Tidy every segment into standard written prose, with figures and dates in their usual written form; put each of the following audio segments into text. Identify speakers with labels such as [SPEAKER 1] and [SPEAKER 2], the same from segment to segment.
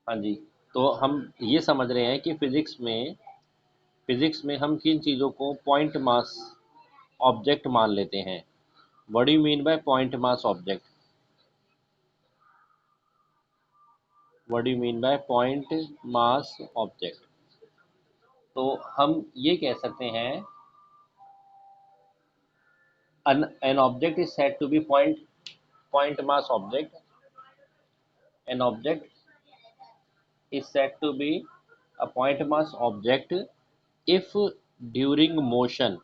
[SPEAKER 1] हाँ जी। तो हम ये समझ रहे हैं कि फिजिक्स में हम किन चीज़ों को पॉइंट मास ऑब्जेक्ट मान लेते हैं। What do you mean by point mass object? What do you mean by point mass object? तो हम ये कह सकते हैं an object is said to be point mass object. An object is said to be a point mass object if during motion,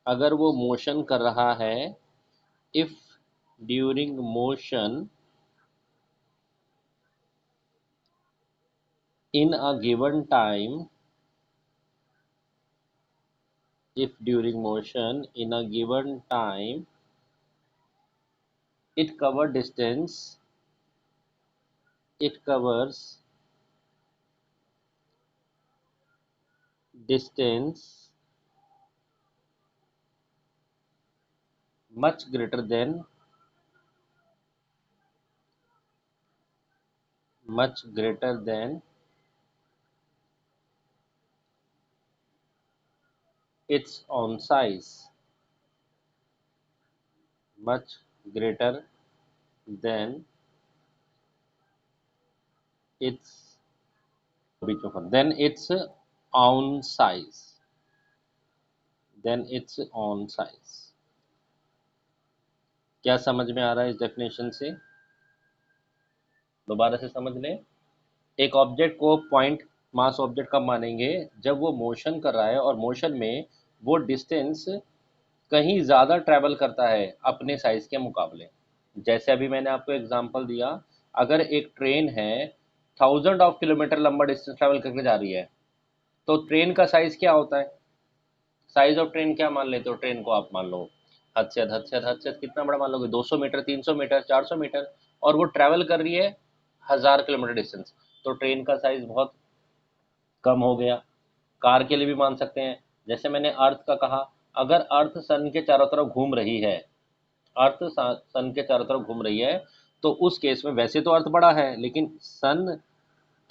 [SPEAKER 1] अगर वो motion कर रहा है, if during motion in a given time, if during motion in a given time it cover distance, it covers distance much greater than much greater than its own size, much greater than its then its own size, then its own size. क्या समझ में आ रहा है इस definition से? दोबारा से समझ लें। एक ऑब्जेक्ट को पॉइंट मास ऑब्जेक्ट कब मानेंगे? जब वो मोशन कर रहा है और मोशन में वो डिस्टेंस कहीं ज़्यादा ट्रैवल करता है अपने साइज के मुकाबले। जैसे अभी मैंने आपको एग्जांपल दिया, अगर एक ट्रेन है 1000 किलोमीटर लंबा डिस्टेंस ट्रैवल करके जा रही है, तो ट्रेन का साइज क्या होता है? साइज ऑफ ट्रेन क्या मान लेते हो? ट्रेन को आप मान लो हद से हद कितना बड़ा मान लोगे? 200 मीटर, 300 मीटर, 400 मीटर, और वो ट्रैवल कर रही है 1000 किलोमीटर डिस्टेंस, तो ट्रेन का साइज बहुत कम हो गया। कार के लिए भी मान सकते हैं। जैसे मैंने अर्थ का कहा, अगर अर्थ सन के चारों तरफ घूम रही है, अर्थ सन के चारों तरफ घूम रही है, तो उस केस में वैसे तो अर्थ बड़ा है, लेकिन सन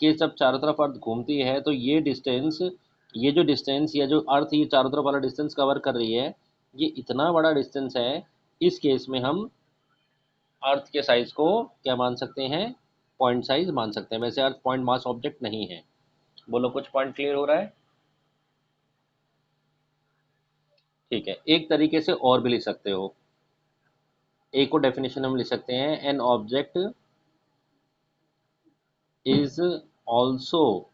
[SPEAKER 1] के जब चारों तरफ अर्थ घूमती है तो ये जो डिस्टेंस या जो अर्थ ये चारों तरफ वाला डिस्टेंस कवर कर रही है, ये इतना बड़ा डिस्टेंस है। इस केस में हम अर्थ के साइज को क्या मान सकते हैं? पॉइंट साइज मान सकते हैं। वैसे अर्थ पॉइंट मास ऑब्जेक्ट नहीं है। बोलो, कुछ पॉइंट क्लियर हो रहा है? ठीक है, एक तरीके से और भी लिख सकते हो। एक को डेफिनेशन हम लिख सकते हैं, an object is also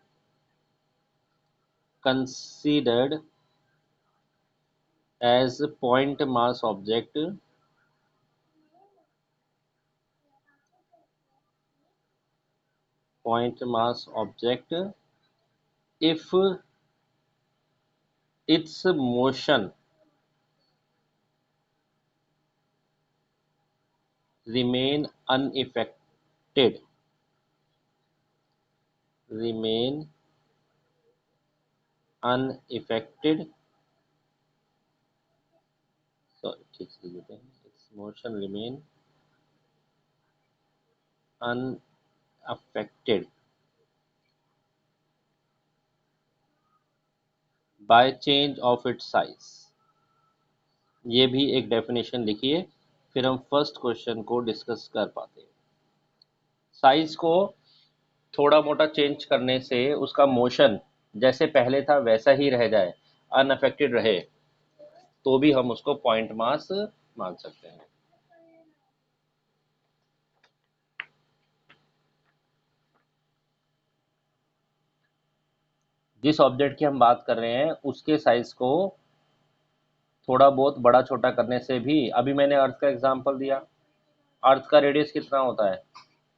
[SPEAKER 1] considered as point mass object point mass object if its motion remain unaffected, remain unaffected, sorry ठीक से लिख देते हैं, its motion remain unaffected by change of its size। ये भी एक डेफिनेशन लिखिए, फिर हम फर्स्ट क्वेश्चन को डिस्कस कर पाते हैं। साइज को थोड़ा मोटा चेंज करने से उसका मोशन जैसे पहले था वैसा ही रह जाए, अनअफेक्टेड रहे, तो भी हम उसको पॉइंट मास मान सकते हैं। जिस ऑब्जेक्ट की हम बात कर रहे हैं उसके साइज को थोड़ा बहुत बड़ा छोटा करने से भी, अभी मैंने अर्थ का एग्जांपल दिया, अर्थ का रेडियस कितना होता है?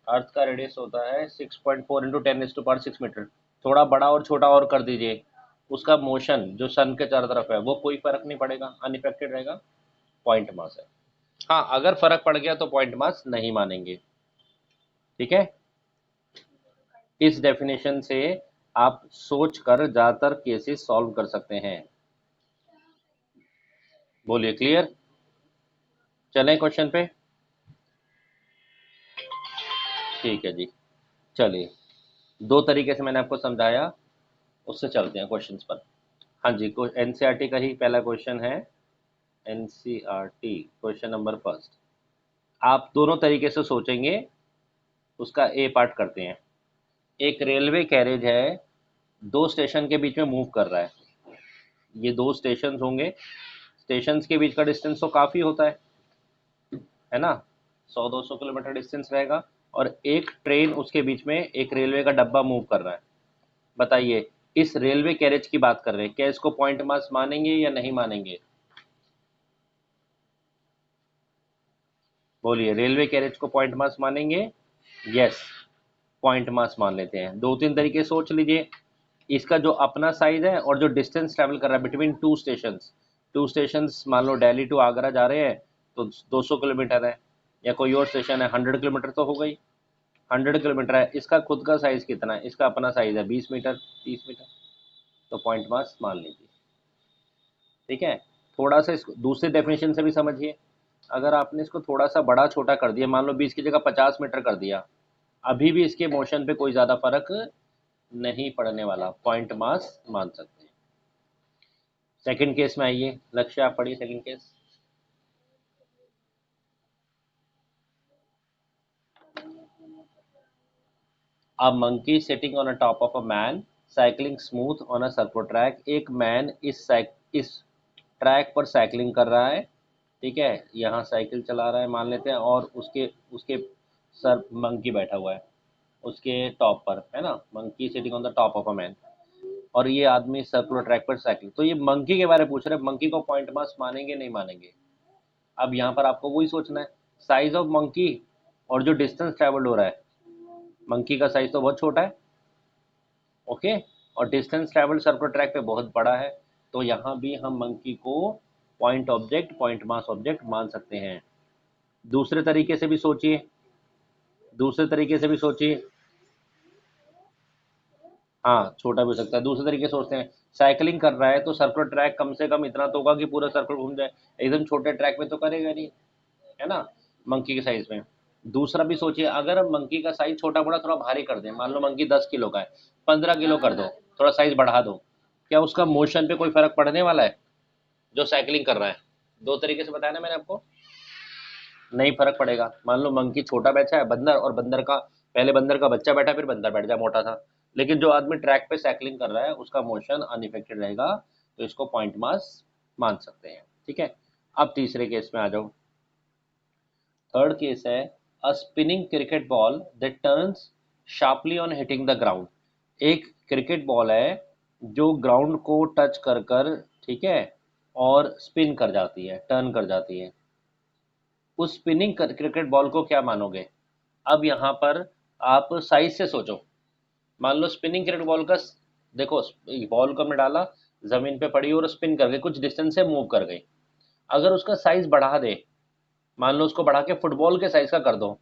[SPEAKER 1] अर्थ का रेडियस होता है 6.4 इंटू 10⁻⁶ मीटर। थोड़ा बड़ा और छोटा और कर दीजिए, उसका मोशन जो सन के चारों तरफ है वो कोई फर्क नहीं पड़ेगा, अनइफेक्टेड रहेगा, पॉइंट मास है। हाँ, अगर फर्क पड़ गया तो पॉइंट मास नहीं मानेंगे। ठीक है, इस डेफिनेशन से आप सोच कर ज़्यादातर केसेस सॉल्व कर सकते हैं। बोलिए, क्लियर? चलें क्वेश्चन पे। ठीक है जी, चलिए। दो तरीके से मैंने आपको समझाया, उससे चलते हैं क्वेश्चंस पर। हाँ जी, एनसीईआरटी का ही पहला क्वेश्चन है। NCERT question number first. आप दोनों तरीके से सोचेंगे, उसका ए पार्ट करते हैं। एक रेलवे कैरेज है, दो स्टेशन के बीच में मूव कर रहा है। ये दो स्टेशन होंगे, स्टेशन के बीच का डिस्टेंस तो काफ़ी होता है ना, 100-200 किलोमीटर डिस्टेंस रहेगा। और एक ट्रेन उसके बीच में, एक रेलवे का डब्बा मूव कर रहा है। बताइए, इस रेलवे कैरेज की बात कर रहे हैं, क्या इसको पॉइंट मास मानेंगे या नहीं मानेंगे? बोलिए, रेलवे कैरेज को पॉइंट मास मानेंगे? यस, पॉइंट मास मान लेते हैं। दो तीन तरीके सोच लीजिए। इसका जो अपना साइज है और जो डिस्टेंस ट्रैवल कर रहा है बिटवीन टू स्टेशंस, मान लो दिल्ली टू आगरा जा रहे हैं तो 200 किलोमीटर है, या कोई और स्टेशन है 100 किलोमीटर तो हो गई। 100 किलोमीटर है, इसका खुद का साइज कितना है? इसका अपना साइज है 20 मीटर, 30 मीटर। तो पॉइंट मास मान लीजिए। ठीक है, थोड़ा सा इसको दूसरी डेफिनेशन से भी समझिए। अगर आपने इसको थोड़ा सा बड़ा छोटा कर दिया, मान लो 20 की जगह 50 मीटर कर दिया, अभी भी इसके मोशन पे कोई ज़्यादा फर्क नहीं पड़ने वाला, पॉइंट मास मान सकते हैं। सेकंड केस में आइए, लक्ष्य आप पढ़िए second case. A monkey sitting on a top of a man cycling smooth on a circle track. एक मैन इस ट्रैक पर साइकिलिंग कर रहा है। ठीक है, यहाँ साइकिल चला रहा है मान लेते हैं, और उसके उसके सर मंकी बैठा हुआ है, उसके टॉप पर है ना, monkey sitting on the top of a man. और ये आदमी सर्कुलर ट्रैक पर साइकिल, तो ये मंकी के बारे में पूछ रहे हैं, मंकी को पॉइंट मास मानेंगे नहीं मानेंगे? अब यहाँ पर आपको वही सोचना है, साइज ऑफ मंकी और जो डिस्टेंस ट्रेवल्ड हो रहा है। मंकी का साइज तो बहुत छोटा है, ओके, और डिस्टेंस ट्रेवल्ड सर्कुलर ट्रैक पे बहुत बड़ा है। तो यहाँ भी हम मंकी को point object, point mass object मान सकते हैं। दूसरे तरीके से भी सोचिए, दूसरे तरीके से भी सोचिए। हाँ, छोटा भी हो सकता है। दूसरे तरीके से सोचते हैं, साइकिलिंग कर रहा है तो सर्कुलर ट्रैक कम से कम इतना तो होगा कि पूरा सर्कल घूम जाए, एकदम छोटे ट्रैक में तो करेगा नहीं, है ना, मंकी के साइज में। दूसरा भी सोचिए, अगर मंकी का साइज छोटा बड़ा थोड़ा भारी कर दें, मान लो मंकी 10 किलो का है, 15 किलो कर दो, थोड़ा साइज बढ़ा दो, क्या उसका मोशन पे कोई फर्क पड़ने वाला है जो साइकिलिंग कर रहा है? दो तरीके से बताया ना मैंने आपको, नहीं फर्क पड़ेगा। मान लो मंकी छोटा बैठा है, बंदर, और बंदर का पहले बंदर का बच्चा बैठा, फिर बंदर बैठ जाए मोटा था, लेकिन जो आदमी ट्रैक पे साइकिलिंग कर रहा है उसका मोशन अनइफेक्टेड रहेगा, तो इसको पॉइंट मास मान सकते हैं। ठीक है, अब तीसरे केस में आ जाओ। थर्ड केस है, a spinning cricket ball that turns sharply on hitting the ground. एक क्रिकेट बॉल है जो ग्राउंड को टच कर कर, ठीक है, और स्पिन कर जाती है, टर्न कर जाती है। उस स्पिनिंग क्रिकेट बॉल को क्या मानोगे? अब यहाँ पर आप साइज से सोचो। मान लो स्पिनिंग क्रिकेट बॉल का, देखो, बॉल को हमने डाला, जमीन पे पड़ी और स्पिन कर गई, कुछ डिस्टेंस से मूव कर गई। अगर उसका साइज बढ़ा दे, मान लो उसको बढ़ा के फुटबॉल के साइज का कर दो,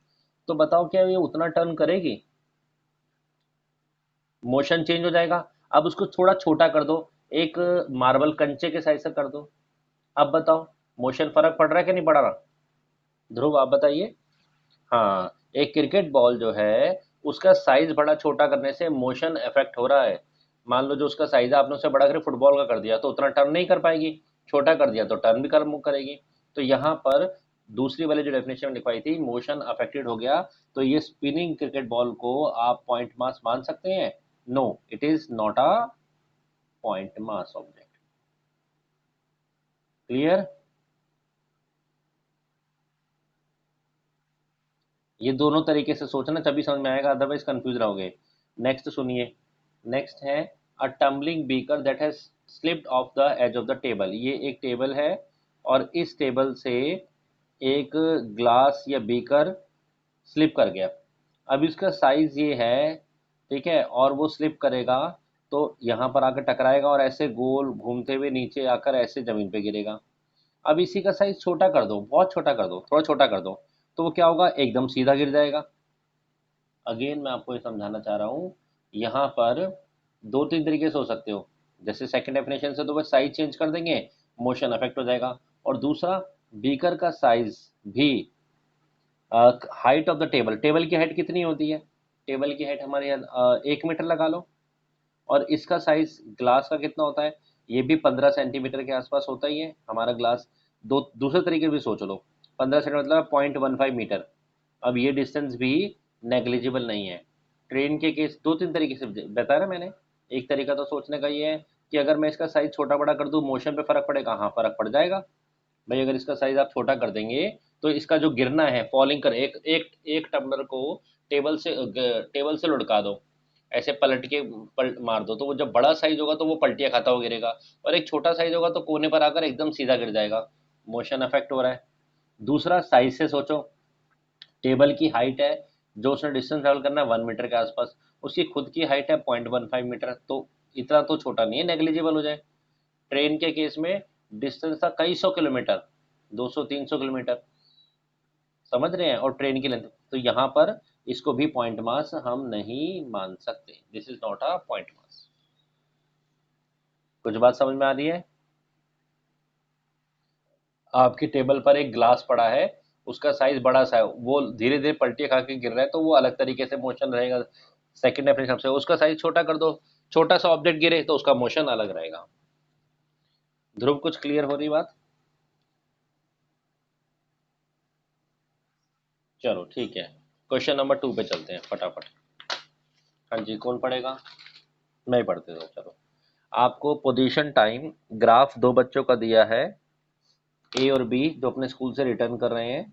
[SPEAKER 1] तो बताओ क्या ये उतना टर्न करेगी? मोशन चेंज हो जाएगा। अब उसको थोड़ा छोटा कर दो, एक मार्बल कंचे के साइज से कर दो, अब बताओ मोशन फर्क पड़ रहा है कि नहीं पड़ रहा? ध्रुव आप बताइए। हाँ, एक क्रिकेट बॉल जो है उसका साइज बड़ा छोटा करने से मोशन इफेक्ट हो रहा है। मान लो जो उसका साइज है आपने उसे बड़ा करके फुटबॉल का कर दिया तो उतना टर्न नहीं कर पाएगी, छोटा कर दिया तो टर्न भी कर करेगी। तो यहाँ पर दूसरी वाली जो डेफिनेशन में लिखवाई थी, मोशन अफेक्टेड हो गया, तो ये स्पिनिंग क्रिकेट बॉल को आप पॉइंट मास मान सकते हैं? No, it is not a point mass object. Clear? ये दोनों तरीके से सोचना तभी समझ में आएगा, अदरवाइज कंफ्यूज रहोगे। नेक्स्ट सुनिए। नेक्स्ट है, a tumbling beaker that has slipped off the edge of the table. ये एक टेबल है, और इस टेबल से एक ग्लास या बीकर स्लिप कर गया। अब इसका साइज ये है, ठीक है, और वो स्लिप करेगा तो यहाँ पर आकर टकराएगा और ऐसे गोल घूमते हुए नीचे आकर ऐसे जमीन पे गिरेगा। अब इसी का साइज छोटा कर दो, बहुत छोटा कर दो, थोड़ा छोटा कर दो, तो वो क्या होगा? एकदम सीधा गिर जाएगा। अगेन मैं आपको ये समझाना चाह रहा हूँ, यहाँ पर दो तीन तरीके से हो सकते हो। जैसे सेकंड डेफिनेशन से तो बस साइज चेंज कर देंगे, मोशन अफेक्ट हो जाएगा। और दूसरा, बीकर का साइज भी height of the table, table की हाइट कितनी होती है? टेबल की हाइट हमारे यहाँ 1 मीटर लगा लो, और इसका साइज ग्लास का कितना होता है, ये भी 15 सेंटीमीटर के आसपास होता ही है हमारा ग्लास। दो दूसरे तरीके से भी सोच लो, 15 सेंटीमीटर मतलब 0.15 मीटर। अब ये डिस्टेंस भी नेग्लिजिबल नहीं है। ट्रेन के केस दो तीन तरीके से बताया ना मैंने। एक तरीका तो सोचने का ये है कि अगर मैं इसका साइज छोटा बड़ा कर दूं मोशन पे फर्क पड़ेगा, हाँ फर्क पड़ जाएगा भाई। अगर इसका साइज आप छोटा कर देंगे तो इसका जो गिरना है, फॉलिंग कर, एक एक एक टम्बलर को टेबल से लुढ़का दो, ऐसे पलट के पलट मार दो, तो वो जब बड़ा साइज होगा तो वो पलटियां खाता हुआ गिरेगा, और एक छोटा साइज होगा तो कोने पर आकर एकदम सीधा गिर जाएगा। मोशन अफेक्ट हो रहा है। दूसरा साइज से सोचो, टेबल की हाइट है, जो उसने डिस्टेंस ट्रेवल करना है 1 मीटर के आसपास, उसकी खुद की हाइट है 0.15 मीटर, तो इतना तो छोटा नहीं है, नेग्लिजिबल हो जाए। ट्रेन के केस में डिस्टेंस था कई सौ किलोमीटर, 200-300 किलोमीटर, समझ रहे हैं, और ट्रेन की लेंथ, तो यहाँ पर इसको भी पॉइंट मास हम नहीं मान सकते, this is not a point मास। कुछ बात समझ में आ रही है? आपकी टेबल पर एक ग्लास पड़ा है, उसका साइज बड़ा सा है, वो धीरे धीरे पलटी खा के गिर रहा है, तो वो अलग तरीके से मोशन रहेगा। सेकंड डेफिनेशन से उसका साइज छोटा कर दो, छोटा सा ऑब्जेक्ट गिरे तो उसका मोशन अलग रहेगा। ध्रुव, कुछ क्लियर हो रही बात? चलो ठीक है, क्वेश्चन नंबर 2 पे चलते हैं फटाफट। हाँ जी, कौन पढ़ेगा? मैं ही पढ़ते हूँ, चलो। आपको पोजीशन टाइम ग्राफ दो बच्चों का दिया है, ए और बी, जो अपने स्कूल से रिटर्न कर रहे हैं।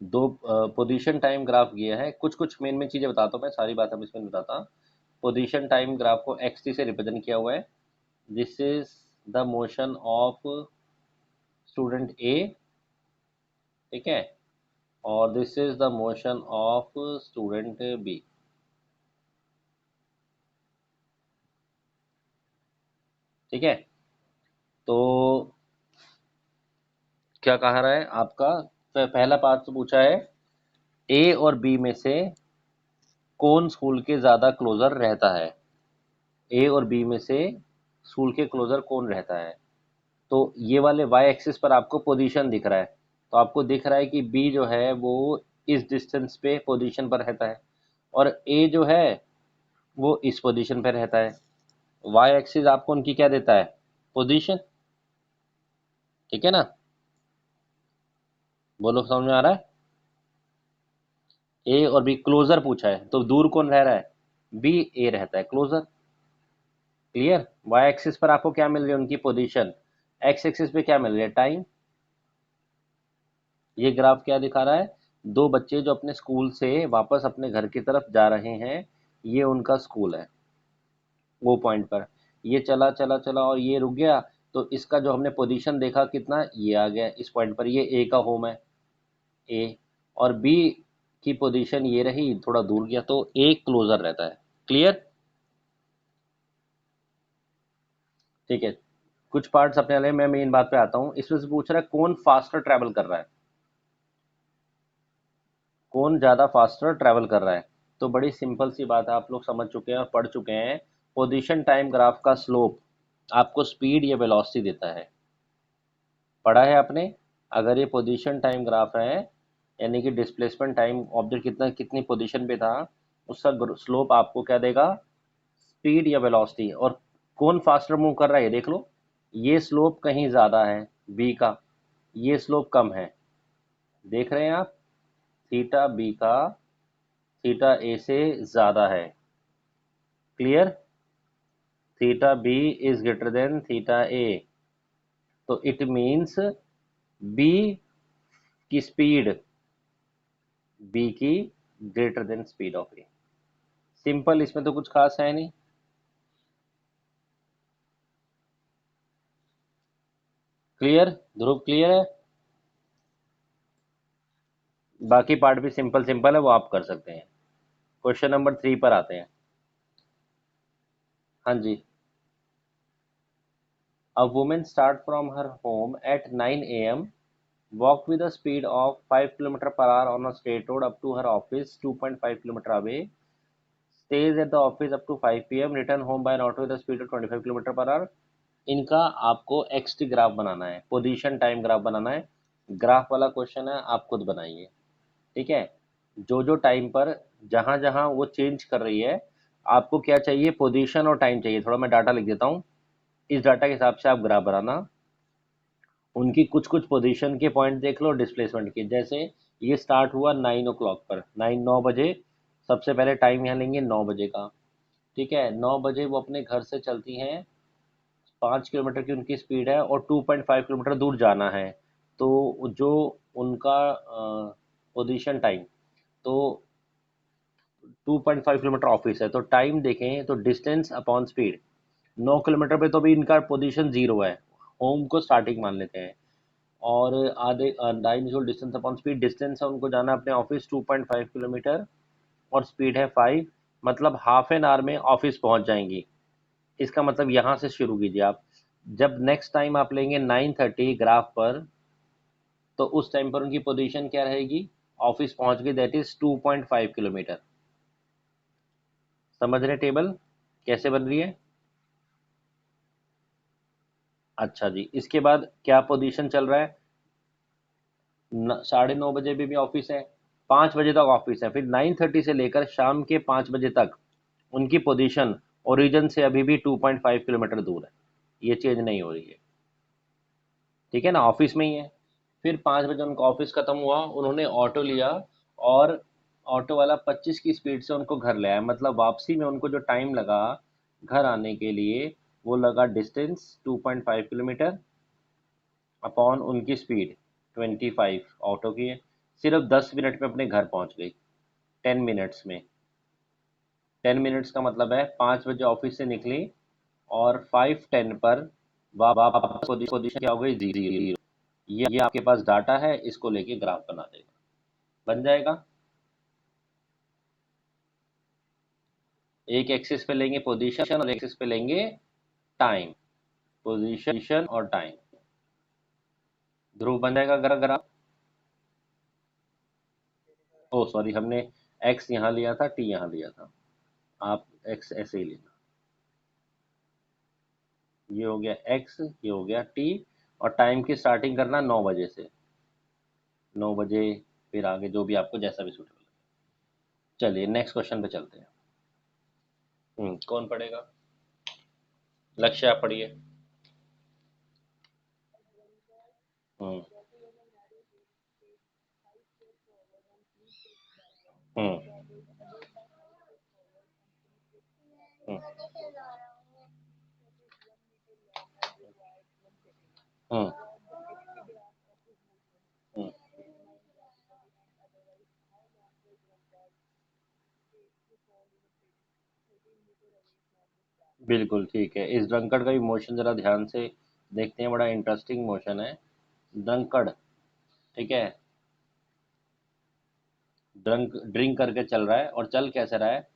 [SPEAKER 1] दो पोजीशन टाइम ग्राफ दिया है, कुछ कुछ मेन मेन चीज़ें बताता हूँ मैं, सारी बात अब इसमें बताता। पोजीशन टाइम ग्राफ को एक्स टी से रिप्रेजेंट किया हुआ है। This is the motion of student A, ठीक है, और this is the motion of student B, ठीक है। तो क्या कहा रहा है आपका, पहला पार्ट तो पूछा है, ए और बी में से कौन स्कूल के ज़्यादा क्लोज़र रहता है। ए और बी में से स्कूल के क्लोज़र कौन रहता है। तो ये वाले वाई एक्सिस पर आपको पोजीशन दिख रहा है, तो आपको दिख रहा है कि बी जो है वो इस डिस्टेंस पे पोजीशन पर रहता है, और ए जो है वो इस पोजीशन पे रहता है। वाई एक्सिस आपको उनकी क्या देता है, पोजीशन, ठीक है ना। बोलो, समझ में आ रहा है? ए और बी क्लोजर पूछा है, तो दूर कौन रह रहा है, बी, ए रहता है क्लोजर। क्लियर? वाई एक्सिस पर आपको क्या मिल रही है, उनकी पोजीशन। एक्स एक्सिस पे क्या मिल रही है, टाइम। ये ग्राफ क्या दिखा रहा है, दो बच्चे जो अपने स्कूल से वापस अपने घर की तरफ जा रहे हैं, ये उनका स्कूल है, वो पॉइंट पर। ये चला चला चला और ये रुक गया, तो इसका जो हमने पोजीशन देखा कितना, ये आ गया इस पॉइंट पर, ये ए का होम है, ए, और बी की पोजीशन ये रही, थोड़ा दूर गया, तो ए क्लोजर रहता है। क्लियर? ठीक है, कुछ पार्ट्स अपने वाले, मैं मेन बात पे आता हूँ। इसमें से पूछ रहा है कौन फास्टर ट्रैवल कर रहा है, कौन ज़्यादा फास्टर ट्रैवल कर रहा है। तो बड़ी सिंपल सी बात है, आप लोग समझ चुके हैं और पढ़ चुके हैं। पोजीशन टाइम ग्राफ का स्लोप आपको स्पीड या वेलोसिटी देता है, पढ़ा है आपने। अगर ये पोजीशन टाइम ग्राफ है, यानी कि डिस्प्लेसमेंट टाइम ऑब्जेक्ट कितना कितनी पोजीशन पे था, उसका स्लोप आपको क्या देगा, स्पीड या वेलोसिटी। और कौन फास्टर मूव कर रहा है ये देख लो, ये स्लोप कहीं ज़्यादा है बी का, ये स्लोप कम है, देख रहे हैं आप, थीटा बी का थीटा ए से ज़्यादा है। Clear? Theta B is greater than theta A, तो इट मीन्स बी की स्पीड, बी की greater than speed of A. Simple, इसमें तो कुछ खास है नहीं। क्लियर? ध्रुव, क्लियर है? बाकी पार्ट भी सिंपल सिंपल है, वो आप कर सकते हैं। क्वेश्चन नंबर 3 पर आते हैं। हाँ जी। A women start from her home at 9 a.m. walked with a speed of 5 kilometer per hour on a straight road up to her office 2.5 kilometer away, stays at the office up to 5 p.m., return home by an auto with a speed of 25 kilometer per hour। इनका आपको x T graph बनाना है, position time graph बनाना है। Graph वाला question है, आप खुद बनाइए, ठीक है। जो टाइम पर जहाँ जहाँ वो चेंज कर रही है, आपको क्या चाहिए, पोजीशन और टाइम चाहिए। थोड़ा मैं डाटा लिख देता हूँ, इस डाटा के हिसाब से आप ग्राफ बनाना। उनकी कुछ कुछ पोजीशन के पॉइंट देख लो, डिस्प्लेसमेंट के। जैसे ये स्टार्ट हुआ 9 o'clock पर, 9 बजे। सबसे पहले टाइम यहाँ लेंगे 9 बजे का। ठीक है, 9 बजे वो अपने घर से चलती हैं, 5 किलोमीटर की उनकी स्पीड है और 2.5 किलोमीटर दूर जाना है। तो जो उनका पोजीशन टाइम, तो 2.5 किलोमीटर ऑफिस है, तो टाइम देखें तो डिस्टेंस अपॉन स्पीड। 9 किलोमीटर पे तो अभी इनका पोजीशन जीरो है, होम को स्टार्टिंग मान लेते हैं। और आधे टाइम जो डिस्टेंस अपॉन स्पीड, डिस्टेंस है उनको जाना अपने ऑफिस 2.5 किलोमीटर, और स्पीड है 5, मतलब हाफ एन आवर में ऑफिस पहुंच जाएंगी। इसका मतलब यहाँ से शुरू कीजिए आप। जब नेक्स्ट टाइम आप लेंगे 9:30 ग्राफ पर, तो उस टाइम पर उनकी पोजीशन क्या रहेगी, ऑफिस पहुंच गई, दैट इज 2.5 किलोमीटर। समझ रहे टेबल कैसे बन रही है? अच्छा जी, इसके बाद क्या पोजीशन चल रहा है, 9:30 बजे भी ऑफिस है, 5 बजे तक ऑफिस है, फिर 9:30 से लेकर शाम के 5 बजे तक उनकी पोजीशन ओरिजिन से अभी भी 2.5 किलोमीटर दूर है, ये चेंज नहीं हो रही है। ठीक है ना, ऑफिस में ही है। फिर 5 बजे उनका ऑफिस खत्म हुआ, उन्होंने ऑटो लिया, और ऑटो वाला 25 की स्पीड से उनको घर ले आया, मतलब वापसी में उनको जो टाइम लगा घर आने के लिए, वो लगा डिस्टेंस 2.5 किलोमीटर अपॉन उनकी स्पीड 25 ऑटो की है। सिर्फ 10 मिनट में अपने घर पहुंच गई, 10 मिनट्स में। 10 मिनट्स का मतलब है 5 बजे ऑफिस से निकली, और 5:10 पर वापस पोजीशन क्या हो गई, जीरो। ये आपके पास डाटा है, इसको लेके ग्राफ बना देगा, बन जाएगा। एक एक्सिस पे लेंगे पोजीशन और एक्सिस पे लेंगे टाइम, पोजीशन और टाइम, ध्रुव बन जाएगा ग्राफ। ओ सॉरी, हमने एक्स यहाँ लिया था, टी यहाँ लिया था, आप एक्स ऐसे ही लेना। ये हो गया एक्स, ये हो गया टी, और टाइम की स्टार्टिंग करना 9 बजे से, 9 बजे, फिर आगे जो भी आपको जैसा भी सूटेबल। चलिए नेक्स्ट क्वेश्चन पे चलते हैं। कौन पढ़ेगा? लक्ष्य, आप पढ़िए। हम्म। हम्म। हम्म। हम्म। हम्म। बिल्कुल ठीक है, इस ड्रंकड़ का भी मोशन जरा ध्यान से देखते हैं, बड़ा इंटरेस्टिंग मोशन है। ड्रंकड़, ठीक है, ड्रिंक करके चल रहा है, और चल कैसे रहा है,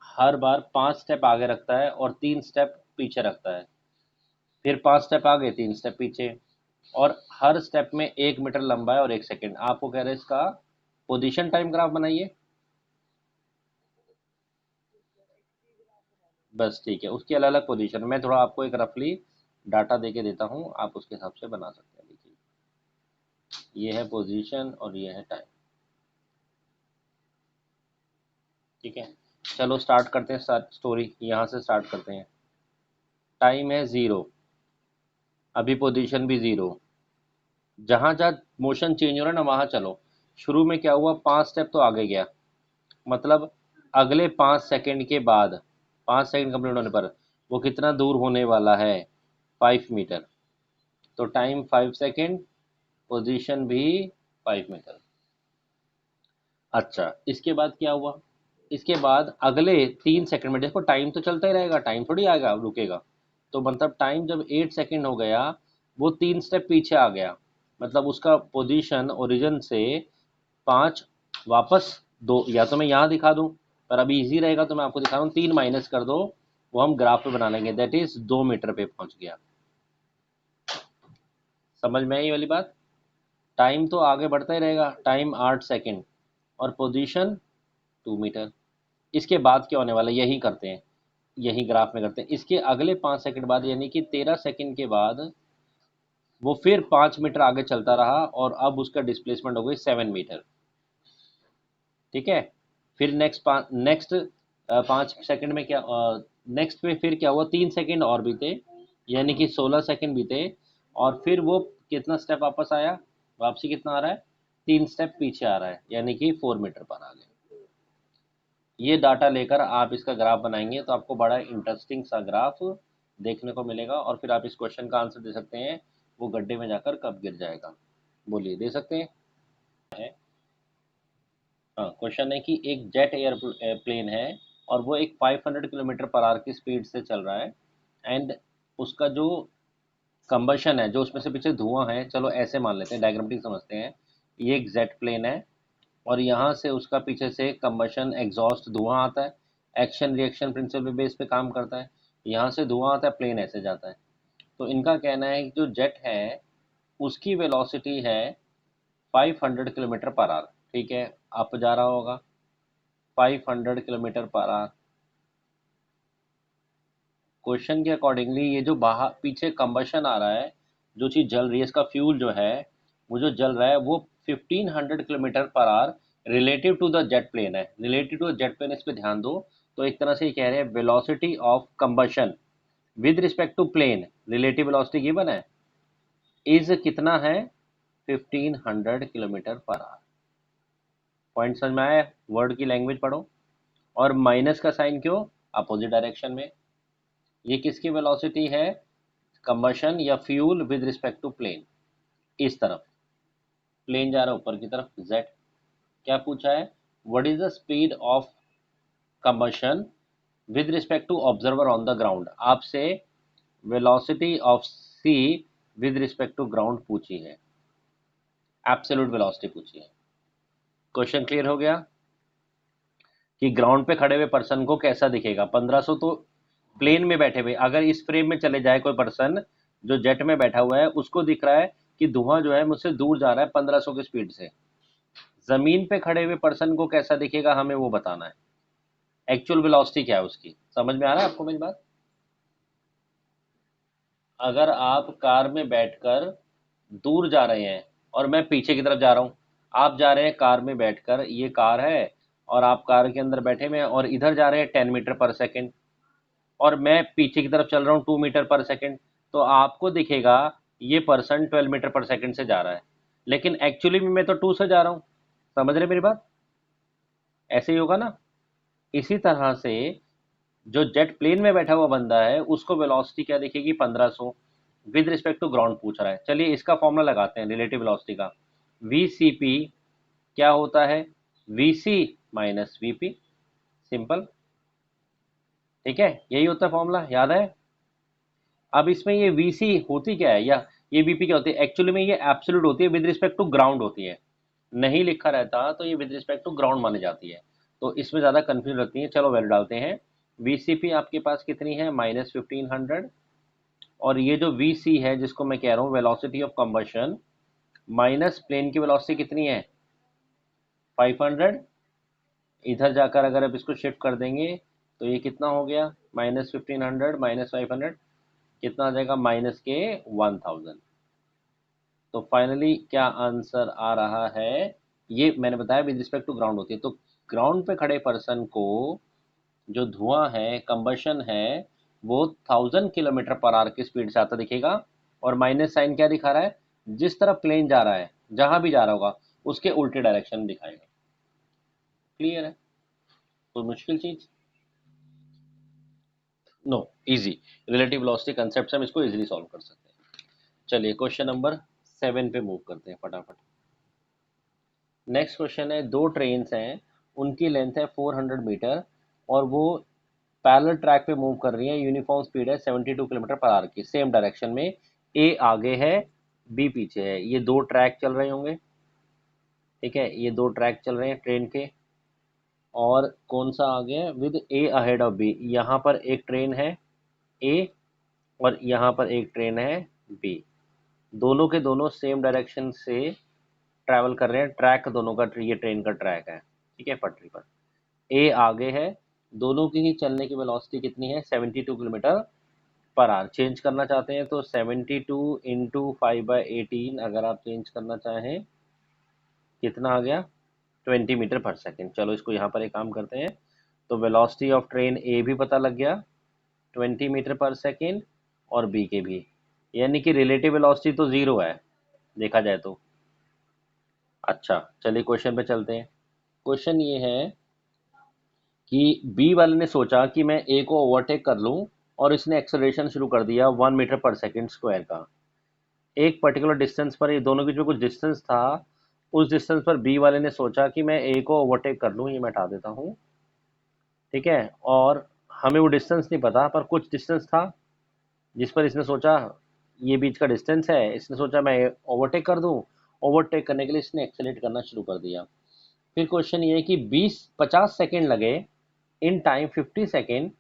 [SPEAKER 1] हर बार 5 स्टेप आगे रखता है और 3 स्टेप पीछे रखता है, फिर 5 स्टेप आगे, 3 स्टेप पीछे, और हर स्टेप में 1 मीटर लंबा है और 1 सेकेंड। आपको कह रहे हैं इसका पोजीशन टाइम ग्राफ बनाइए। बस ठीक है, उसकी अलग अलग पोजीशन, मैं थोड़ा आपको एक रफली डाटा दे के देता हूँ, आप उसके हिसाब से बना सकते हैं। देखिए, ये है पोजीशन और ये है टाइम। ठीक है, चलो स्टार्ट करते हैं, स्टोरी यहाँ से स्टार्ट करते हैं। टाइम है जीरो, अभी पोजीशन भी जीरो। जहाँ जहाँ मोशन चेंज हो रहा है ना, वहाँ चलो। शुरू में क्या हुआ, 5 स्टेप तो आगे गया, मतलब अगले 5 सेकंड के बाद, 5 सेकंड कंप्लीट होने पर वो कितना दूर होने वाला है, 5 मीटर। तो टाइम 5 सेकंड, पोजीशन भी 5 मीटर। अच्छा, इसके बाद क्या हुआ, इसके बाद अगले 3 सेकंड में, देखो टाइम तो चलता ही रहेगा, टाइम थोड़ी आएगा रुकेगा। तो मतलब टाइम जब 8 सेकंड हो गया, वो 3 स्टेप पीछे आ गया, मतलब उसका पोजीशन ओरिजिन से 5 वापस 2, या तो मैं यहाँ दिखा दूँ, पर अभी इजी रहेगा तो मैं आपको दिखा रहा हूँ, 3 माइनस कर दो, वो हम ग्राफ पे बना लेंगे, दैट इज 2 मीटर पे पहुंच गया। समझ में आई ये वाली बात? टाइम तो आगे बढ़ता ही रहेगा, टाइम 8 सेकंड, और पोजीशन 2 मीटर। इसके बाद क्या होने वाला है, यही करते हैं, यही ग्राफ में करते हैं। इसके अगले 5 सेकंड बाद, यानी कि 13 सेकंड के बाद, वो फिर 5 मीटर आगे चलता रहा, और अब उसका डिस्प्लेसमेंट हो गई 7 मीटर। ठीक है। फिर नेक्स्ट 5 सेकंड में क्या, नेक्स्ट में फिर क्या हुआ, 3 सेकंड और बीते, यानी कि 16 सेकंड बीते। और फिर वो कितना स्टेप वापस आया, वापसी कितना आ रहा है, 3 स्टेप पीछे आ रहा है, यानी कि 4 मीटर पर आ गया। ये डाटा लेकर आप इसका ग्राफ बनाएंगे तो आपको बड़ा इंटरेस्टिंग सा ग्राफ देखने को मिलेगा, और फिर आप इस क्वेश्चन का आंसर दे सकते हैं वो गड्ढे में जाकर कब गिर जाएगा। बोलिए, दे सकते हैं। हाँ, क्वेश्चन है कि एक जेट एयरप्लेन है और वो एक 500 किलोमीटर पर आवर की स्पीड से चल रहा है, एंड उसका जो कंबशन है, जो उसमें से पीछे धुआं है, चलो ऐसे मान लेते हैं, डायग्रामेटिक समझते हैं। ये एक जेट प्लेन है और यहाँ से उसका पीछे से कंबशन एग्जॉस्ट धुआं आता है, एक्शन रिएक्शन प्रिंसिपल बेस पे काम करता है। यहाँ से धुआं आता है, प्लेन ऐसे जाता है। तो इनका कहना है कि जो जेट है उसकी वेलोसिटी है 500 किलोमीटर पर आवर। ठीक है, अप जा रहा होगा 500 किलोमीटर पर आवर। क्वेश्चन के अकॉर्डिंगली ये जो बाहर पीछे कंबशन आ रहा है, जो चीज़ जल रही है, इसका फ्यूल जो है, वो जो जल रहा है वो 1500 kilometre per hour relative to the jet plane है। Relative to the jet plane, इस पे ध्यान दो। तो एक तरह से ये कह रहे हैं velocity of combustion with respect to plane, relative velocity given है, इज कितना है, 1500 किलोमीटर पर आवर। पॉइंट समझ में आया, वर्ड की लैंग्वेज पढ़ो। और माइनस का साइन क्यों, अपोजिट डायरेक्शन में। ये किसकी वेलोसिटी है, कंबशन या fuel with respect to plane, इस तरफ प्लेन जा रहा है ऊपर की तरफ, जेट। क्या पूछा है, what is the speed of combustion with respect to observer on the ground. आपसे velocity of C with respect to ground पूछी है, एब्सोल्यूट वेलोसिटी पूछी है। क्वेश्चन क्लियर हो गया कि ग्राउंड पे खड़े हुए पर्सन को कैसा दिखेगा 1500, तो प्लेन में बैठे हुए, अगर इस फ्रेम में चले जाए कोई पर्सन जो जेट में बैठा हुआ है, उसको दिख रहा है कि धुआं जो है मुझसे दूर जा रहा है 1500 की स्पीड से। जमीन पे खड़े हुए पर्सन को कैसा दिखेगा, हमें वो बताना है, एक्चुअल वेलोसिटी क्या है उसकी। समझ में आ रहा है आपको मेरी बात। अगर आप कार में बैठकर दूर जा रहे हैं और मैं पीछे की तरफ जा रहा हूँ, आप जा रहे हैं कार में बैठकर, ये कार है और आप कार के अंदर बैठे हुए हैं और इधर जा रहे हैं 10 मीटर पर सेकेंड, और मैं पीछे की तरफ चल रहा हूँ 2 मीटर पर सेकेंड, तो आपको दिखेगा ये पर्सन 12 मीटर पर सेकेंड से जा रहा है, लेकिन एक्चुअली में मैं तो 2 से जा रहा हूँ। समझ रहे मेरी बात, ऐसे ही होगा ना। इसी तरह से जो जेट प्लेन में बैठा हुआ बंदा है उसको वेलोसिटी क्या दिखेगी, 1500 विद रिस्पेक्ट टू ग्राउंड पूछ रहा है। चलिए इसका फॉर्मूला लगाते हैं रिलेटिव वेलोसिटी का। वी सी पी क्या होता है, V C minus V P, simple. ठीक है, यही होता है फॉर्मूला, याद है। अब इसमें ये वीसी होती क्या है, या ये वीपी क्या होती है, एक्चुअली में ये एब्सोल्यूट होती है, विद रिस्पेक्ट टू ग्राउंड होती है। नहीं लिखा रहता तो ये विद रिस्पेक्ट टू ग्राउंड मानी जाती है, तो इसमें ज़्यादा कंफ्यूज रखती है। चलो वैल्यू डालते हैं। वीसीपी आपके पास कितनी है, -1500। और ये जो वीसी है जिसको मैं कह रहा हूँ velocity of combustion, minus plane की वेलोसिटी कितनी है, 500। इधर जाकर अगर आप इसको शिफ्ट कर देंगे तो ये कितना हो गया, -1500 -500, कितना आ जाएगा, -1000। तो फाइनली क्या आंसर आ रहा है, ये मैंने बताया विद रिस्पेक्ट टू ग्राउंड होती है। तो ग्राउंड पे खड़े पर्सन को जो धुआं है, कंबशन है, वो 1000 किलोमीटर पर आवर की स्पीड से आता दिखेगा। और माइनस साइन क्या दिखा रहा है, जिस तरफ प्लेन जा रहा है, जहां भी जा रहा होगा उसके उल्टे डायरेक्शन में दिखाएगा। क्लियर है, कोई मुश्किल चीज, no, easy. Relative velocity concept से हम इसको इजीली सॉल्व कर सकते हैं। चलिए क्वेश्चन नंबर 7 पे मूव करते हैं फटाफट। नेक्स्ट क्वेश्चन है, दो ट्रेन्स हैं, उनकी लेंथ है 400 मीटर और वो पैरेलल ट्रैक पे मूव कर रही है, यूनिफॉर्म स्पीड है 72 किलोमीटर पर आवर की, सेम डायरेक्शन में। ए आगे है, बी पीछे है, ये दो ट्रैक चल रहे होंगे। ठीक है, ये दो ट्रैक चल रहे हैं ट्रेन के, और कौन सा आगे है, with A ahead of B. यहाँ पर एक ट्रेन है ए और यहाँ पर एक ट्रेन है बी, दोनों के दोनों सेम डायरेक्शन से ट्रैवल कर रहे हैं, ट्रैक दोनों का, ये ट्रेन का ट्रैक है, ठीक है, पटरी पर। ए आगे है, दोनों की ही चलने की वेलोसिटी कितनी है, 72 किलोमीटर पर आवर। चेंज करना चाहते हैं तो 72 इंटू 5/18, अगर आप चेंज करना चाहें कितना आ गया, 20 मीटर पर सेकेंड। चलो इसको यहाँ पर एक काम करते हैं। तो वेलोसिटी ऑफ ट्रेन ए भी पता लग गया 20 मीटर पर सेकेंड, और बी के भी, यानी कि रिलेटिव वेलोसिटी तो ज़ीरो है देखा जाए तो। अच्छा चलिए क्वेश्चन पे चलते हैं। क्वेश्चन ये है कि बी वाले ने सोचा कि मैं ए को ओवरटेक कर लूं, और इसने एक्सेलरेशन शुरू कर दिया 1 मीटर पर सेकेंड स्क्वायर का। एक पर्टिकुलर डिस्टेंस पर, ये दोनों के जो कुछ डिस्टेंस था, उस डिस्टेंस पर बी वाले ने सोचा कि मैं ए को ओवरटेक कर लूं। ये मैं हटा देता हूँ, ठीक है। और हमें वो डिस्टेंस नहीं पता, पर कुछ डिस्टेंस था जिस पर इसने सोचा, ये बीच का डिस्टेंस है, इसने सोचा मैं ओवरटेक कर दूं। ओवरटेक करने के लिए इसने एक्सेलरेट करना शुरू कर दिया। फिर क्वेश्चन ये है कि 50 सेकेंड लगे, इन टाइम 50 सेकेंड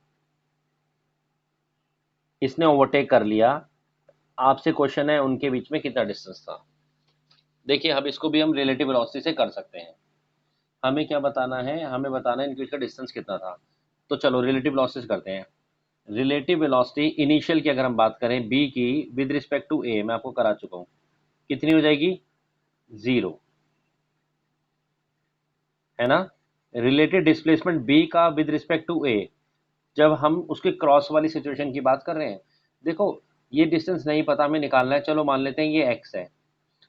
[SPEAKER 1] इसने ओवरटेक कर लिया। आपसे क्वेश्चन है उनके बीच में कितना डिस्टेंस था। देखिए अब इसको भी हम रिलेटिव वेलोसिटी से कर सकते हैं। हमें क्या बताना है, हमें बताना है इनके बीच का डिस्टेंस कितना था। तो चलो रिलेटिव वेलोसिटी करते हैं। रिलेटिव वेलोसिटी इनिशियल की अगर हम बात करें बी की विद रिस्पेक्ट टू ए, मैं आपको करा चुका हूँ, कितनी हो जाएगी, 0, है ना। रिलेटेड डिस्प्लेसमेंट बी का विद रिस्पेक्ट टू ए, जब हम उसके क्रॉस वाली सिचुएशन की बात कर रहे हैं, देखो ये डिस्टेंस नहीं पता हमें निकालना है, चलो मान लेते हैं ये एक्स है।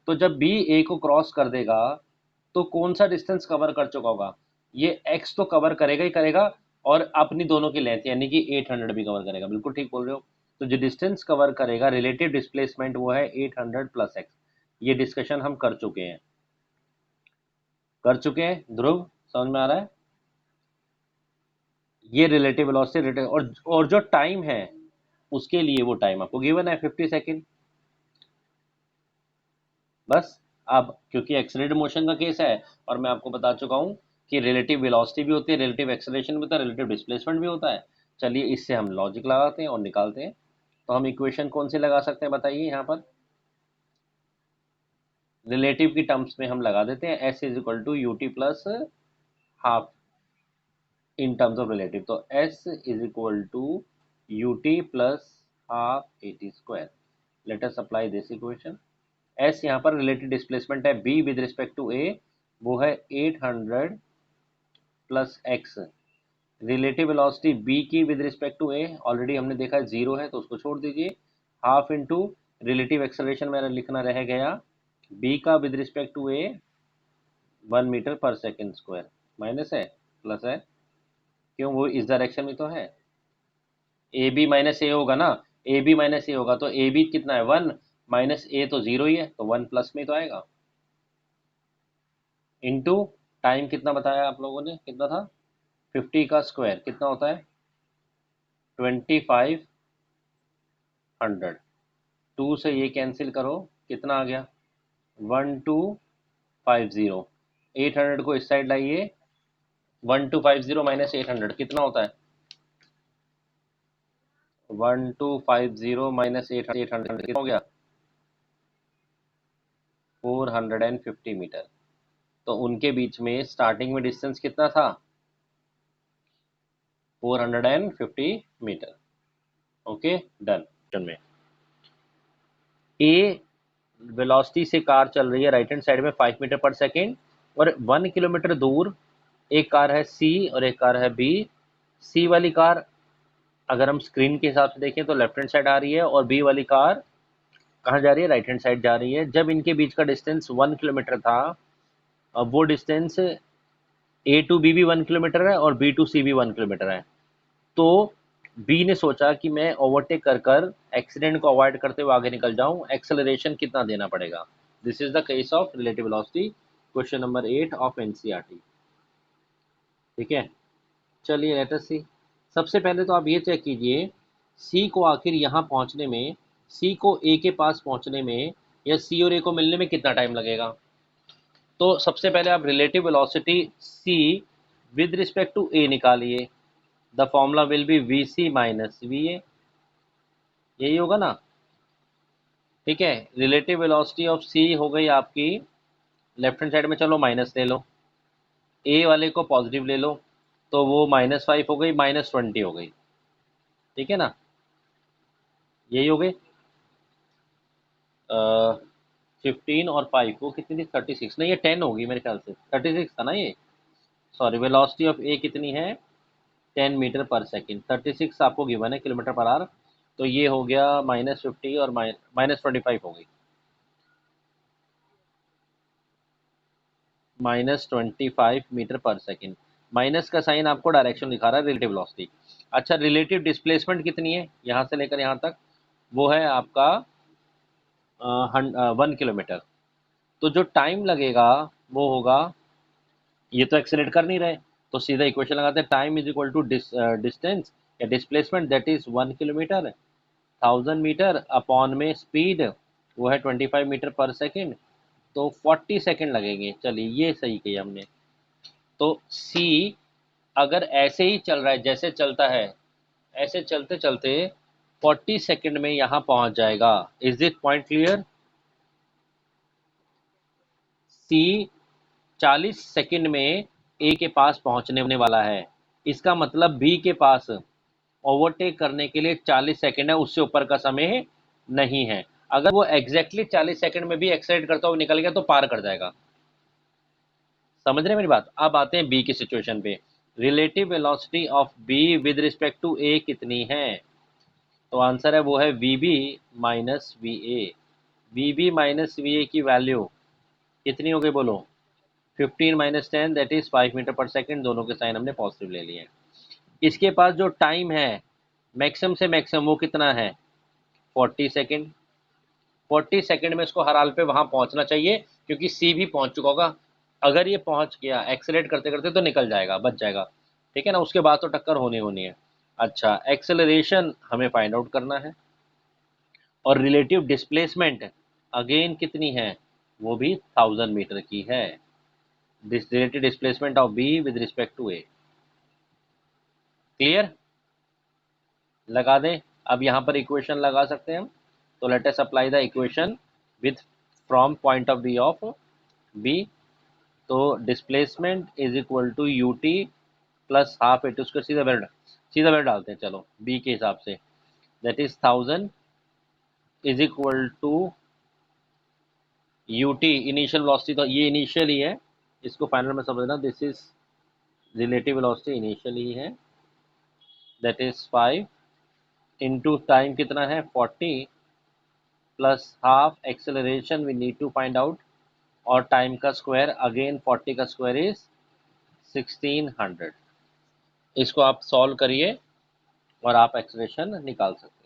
[SPEAKER 1] तो जब बी ए को क्रॉस कर देगा तो कौन सा डिस्टेंस कवर कर चुका होगा, ये एक्स तो कवर करेगा ही करेगा, और अपनी दोनों की लेंथ यानी कि 800 भी कवर करेगा। बिल्कुल ठीक बोल रहे हो। तो जो डिस्टेंस कवर करेगा रिलेटिव डिस्प्लेसमेंट वो है 800 प्लस एक्स। ये डिस्कशन हम कर चुके हैं ध्रुव, समझ में आ रहा है। ये रिलेटिव वेलोसिटी और जो टाइम है उसके लिए, वो टाइम आपको गिवन है 50 सेकेंड। बस अब क्योंकि एक्सेलरेटेड मोशन का केस है, और मैं आपको बता चुका हूँ कि रिलेटिव वेलोसिटी भी होती है, रिलेटिव एक्सेलरेशन भी होता है, रिलेटिव डिस्प्लेसमेंट भी होता है। चलिए इससे हम लॉजिक लगाते हैं और निकालते हैं। तो हम इक्वेशन कौन सी लगा सकते हैं बताइए। यहाँ पर रिलेटिव की टर्म्स में हम लगा देते हैं S is equal to U T plus half in terms of relative. तो S is equal to U T plus half A T square. Let us apply this equation. S यहाँ पर relative displacement है, B with respect to A वो है 800 plus X. Relative velocity B की with respect to A already हमने देखा है 0 है, तो उसको छोड़ दीजिए। हाफ इंटू रिलेटिव एक्सेलरेशन मेरा लिखना रह गया, बी का with respect to A 1 metre per second square, minus है प्लस है, क्यों, वो इस डायरेक्शन में तो है। ए बी माइनस ए होगा ना, ए बी माइनस ए होगा तो ए बी कितना है 1, माइनस ए तो 0 ही है, तो 1 प्लस में तो आएगा। इंटू टाइम कितना बताया आप लोगों ने, कितना था, 50 का स्क्वायर कितना होता है 2500। 2 से ये कैंसिल करो, कितना आ गया 1250। 800 को इस साइड लाइए, 1250 माइनस 800 कितना होता है 1250 माइनस 800 कितना हो गया 450 मीटर। तो उनके बीच में स्टार्टिंग में डिस्टेंस कितना था 450 मीटर। Okay done. में ए वेलोसिटी से कार चल रही है राइट हैंड साइड में 5 मीटर पर सेकेंड, और 1 किलोमीटर दूर एक कार है सी और एक कार है बी। सी वाली कार अगर हम स्क्रीन के हिसाब से देखें तो लेफ्ट हैंड साइड आ रही है, और बी वाली कार कहाँ जा रही है, राइट हैंड साइड जा रही है। जब इनके बीच का डिस्टेंस 1 किलोमीटर था, अब वो डिस्टेंस ए टू बी भी 1 किलोमीटर है और बी टू सी भी 1 किलोमीटर है। तो बी ने सोचा कि मैं ओवरटेक कर कर एक्सीडेंट को अवॉइड करते हुए आगे निकल जाऊं, एक्सेलरेशन कितना देना पड़ेगा। This is the case of relative velocity, question number 8 of NCERT. ठीक है, चलिए लेट अस सी। सबसे पहले तो आप ये चेक कीजिए, सी को आखिर यहाँ पहुँचने में, सी को ए के पास पहुँचने में, या सी और ए को मिलने में कितना टाइम लगेगा। तो सबसे पहले आप relative velocity C with respect to A निकालिए। The formula will be V C minus V A, यही होगा ना। ठीक है, रिलेटिव वेलोसिटी ऑफ सी हो गई आपकी, लेफ्ट हैंड साइड में चलो माइनस ले लो, ए वाले को पॉजिटिव ले लो, तो वो -5 हो गई, -20 हो गई। ठीक है ना, यही हो गई। 15 और 5 वो कितनी थी, 36 नहीं, ये 10 होगी मेरे ख्याल से, 36 था ना ये। सॉरी, वेलोसिटी ऑफ ए कितनी है, 10 मीटर पर सेकेंड, 36 आपको गिवन है किलोमीटर पर आवर। तो ये हो गया -50 और -25 हो गई, -25 मीटर पर सेकेंड। माइनस का साइन आपको डायरेक्शन दिखा रहा है, रिलेटिव वेलोसिटी। अच्छा, रिलेटिव डिस्प्लेसमेंट कितनी है यहाँ से लेकर यहाँ तक, वो है आपका 1 किलोमीटर। तो जो टाइम लगेगा वो होगा, ये तो एक्सेलेरेट कर नहीं रहे, तो सीधा इक्वेशन लगाते हैं, time is equal to distance या displacement, that is 1 kilometre, 1000 metre upon में स्पीड, वो है 25 मीटर पर सेकेंड, तो 40 सेकेंड लगेंगे। चलिए ये सही किया हमने। तो सी अगर ऐसे ही चल रहा है जैसे चलता है, ऐसे चलते चलते 40 सेकेंड में यहाँ पहुंच जाएगा। Is it point clear? C 40 second में ए के पास पहुंचने वाला है, इसका मतलब बी के पास ओवरटेक करने के लिए 40 सेकेंड है, उससे ऊपर का समय नहीं है। अगर वो एग्जैक्टली 40 सेकेंड में भी एक्सेलेरेट करता हुआ निकल गया तो पार कर जाएगा। समझ रहे हैं मेरी बात? अब आते हैं बी की सिचुएशन पे। Relative velocity of B with respect to A कितनी है? तो आंसर है वो है V B minus V A. V B minus V A की वैल्यू कितनी हो गई बोलो? 15 - 10 that is 5 metre per second, दोनों के साइन हमने पॉजिटिव ले लिए हैं। इसके पास जो टाइम है मैक्सिमम से मैक्सिमम वो कितना है? 40 सेकेंड। 40 सेकेंड में इसको हर हाल पे वहां पहुंचना चाहिए, क्योंकि सी भी पहुंच चुका होगा। अगर ये पहुंच गया एक्सेलरेट करते करते तो निकल जाएगा, बच जाएगा, ठीक है ना, उसके बाद तो टक्कर होनी होनी है। अच्छा, एक्सेलरेशन हमें फाइंड आउट करना है, और रिलेटिव डिस्प्लेसमेंट अगेन कितनी है, वो भी 1000 मीटर की है। This relative displacement of B with respect to A. Clear? लगा दें? अब यहाँ पर इक्वेशन लगा सकते हैं हम। तो let us apply the equation with from point of view of B. तो displacement is equal to U T plus half A two square, सीधा वैल्यू डालते हैं चलो बी के हिसाब से, that is 1000 is equal to U T initial velocity, तो ये इनिशियल ही है, इसको फाइनल में समझना, this is relative velocity initial ही है, दैट इज 5 इंटू टाइम कितना है 40 plus half acceleration we need to find out, और टाइम का स्क्वायर अगेन 40 का स्क्वायर इज 1600। इसको आप सॉल्व करिए और आप एक्सप्रेशन निकाल सकते हैं।